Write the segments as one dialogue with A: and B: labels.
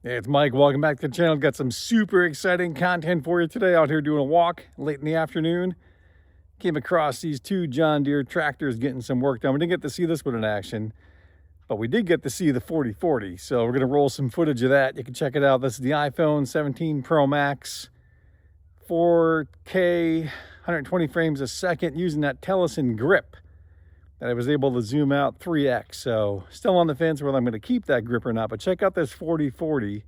A: Hey, it's Mike. Welcome back to the channel. Got some super exciting content for you today. Out here doing a walk late in the afternoon. Came across these two John Deere tractors getting some work done. We didn't get to see this one in action, but we did get to see the 4040. So we're going to roll some footage of that. You can check it out. This is the iPhone 17 Pro Max, 4K, 120 frames a second, using that Telesin grip that I was able to zoom out 3x. So still on the fence whether I'm going to keep that grip or not, but check out this 4040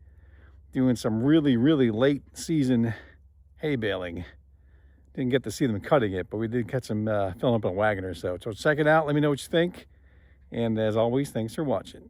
A: doing some really late season hay baling. Didn't get to see them cutting it, but we did catch them filling up a wagon or so. So check it out, let me know what you think, and as always, thanks for watching.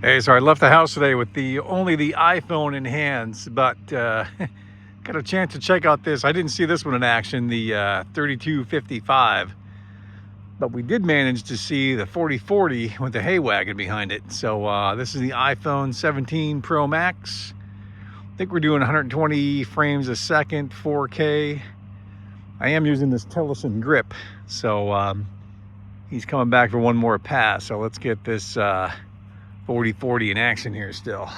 A: Hey, so I left the house today with only the iPhone in hands, but got a chance to check out this. I didn't see this one in action, the 3255, but we did manage to see the 4040 with the hay wagon behind it. So this is the iPhone 17 Pro Max. I think we're doing 120 frames a second, 4K. I am using this Tellison grip, so he's coming back for one more pass. So let's get this 4040 in action here still.